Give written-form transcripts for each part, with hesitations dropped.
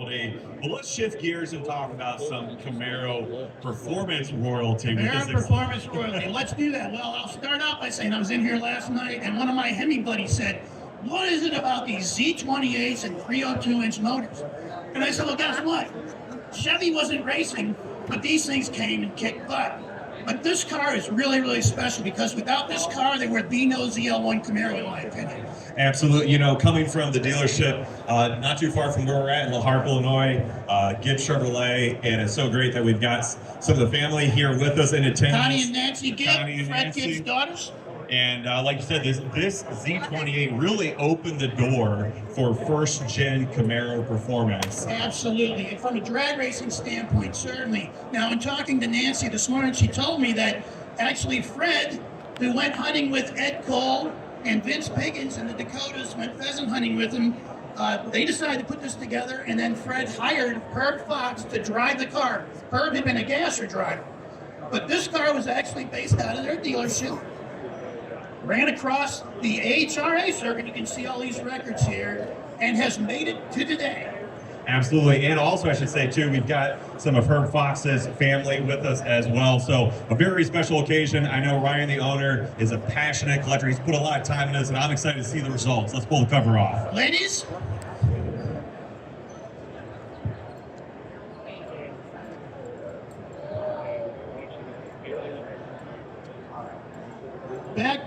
Well, let's shift gears and talk about some Camaro performance royalty. Camaro performance royalty. Let's do that. Well, I'll start out by saying I was in here last night, and one of my Hemi buddies said, "What is it about these Z28s and 302-inch motors?" And I said, "Well, guess what? Chevy wasn't racing, but these things came and kicked butt. But this car is really, really special because without this car, there would be no ZL1 Camaro, in my opinion." Absolutely. You know, coming from the dealership not too far from where we're at in LaHarpe, Illinois, Gibb Chevrolet, and it's so great that we've got some of the family here with us in attendance. Connie and Nancy Gibb, Fred Gibb's daughters. And like you said, this Z28 really opened the door for first-gen Camaro performance. Absolutely. And from a drag racing standpoint, certainly. Now, in talking to Nancy this morning, she told me that actually Fred, who went hunting with Ed Cole and Vince Piggins and the Dakotas, went pheasant hunting with him, they decided to put this together, and then Fred hired Herb Fox to drive the car. Herb had been a gasser driver. But this car was actually based out of their dealership. Ran across the AHRA circuit, you can see all these records here, and has made it to today. Absolutely, and also I should say too, we've got some of Herb Fox's family with us as well, so a very special occasion. I know Ryan, the owner, is a passionate collector. He's put a lot of time in this, and I'm excited to see the results. Let's pull the cover off. Ladies. Back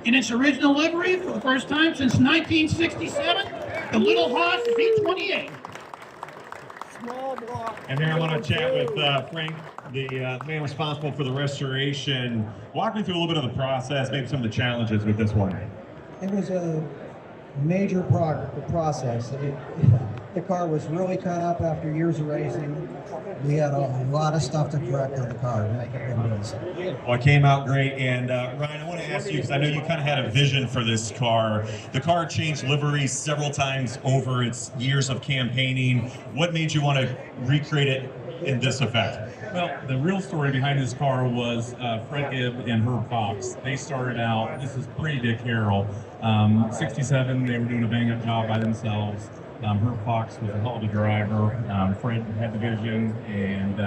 in its original livery for the first time since 1967, the Little Hoss Z28. And here I want to chat with Frank, the man responsible for the restoration. Walk me through a little bit of the process, maybe some of the challenges with this one. It was a major process. The car was really cut up after years of racing. We had a lot of stuff to correct on the car to make it look easy. Well, it came out great. And Ryan, I want to ask you, because I know you kind of had a vision for this car. The car changed liveries several times over its years of campaigning. What made you want to recreate it in this effect? Well, the real story behind this car was Fred Gibb and Herb Fox. They started out, this is pre-Dick Harrell, 67, they were doing a bang-up job by themselves. Herb Fox was a hell of a driver. Fred had the vision, and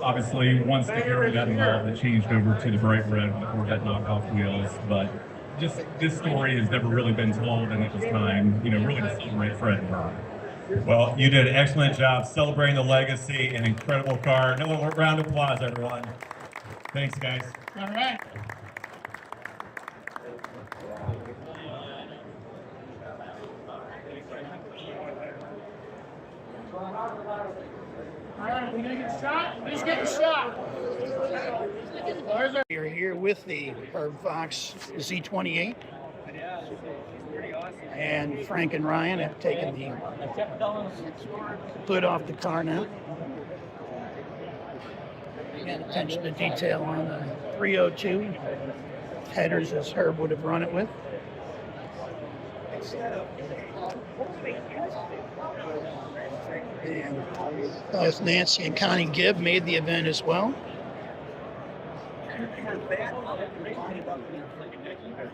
obviously once Dick Harrell got involved, it changed over to the bright red with the Corvette knockoff wheels. But just this story has never really been told, and it was time, you know, really to celebrate Fred and Herb. Well, you did an excellent job celebrating the legacy, an incredible car. No, round of applause, everyone. Thanks, guys. All right. All right, we're gonna get shot. Who's getting shot? You're here with the Herb Fox Z28. And Frank and Ryan have taken the hood off the car now. Again, attention to detail on the 302 headers as Herb would have run it with. And both Nancy and Connie Gibb made the event as well.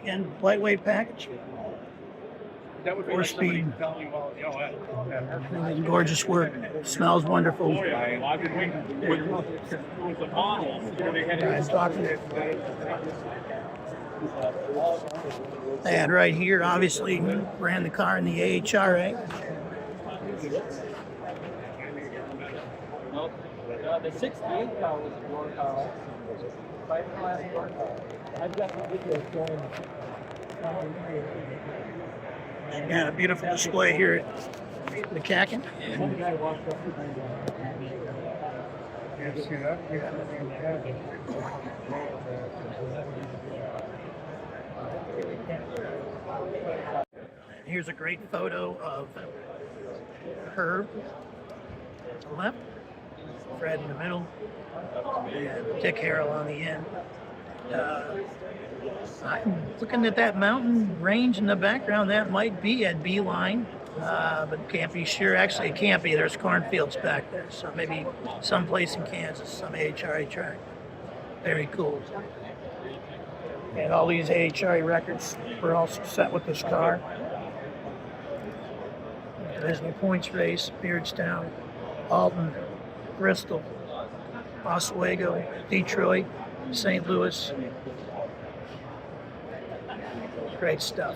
Again, lightweight package. 4-speed. Gorgeous work. Smells wonderful. And right here, obviously, ran the car in the AHRA. The 68 car was your car. I've got the video showing. And a beautiful display here at the MCACN. Here's a great photo of Herb at the left, Fred in the middle, and Dick Harrell on the end. I'm looking at that mountain range in the background. That might be at Beeline, but can't be sure. Actually, it can't be. There's cornfields back there, so maybe someplace in Kansas, some AHRA track. Very cool. And all these AHRA records were also set with this car. divisional points race, Beardstown, Alton, Bristol, Oswego, Detroit, St. Louis. Great stuff.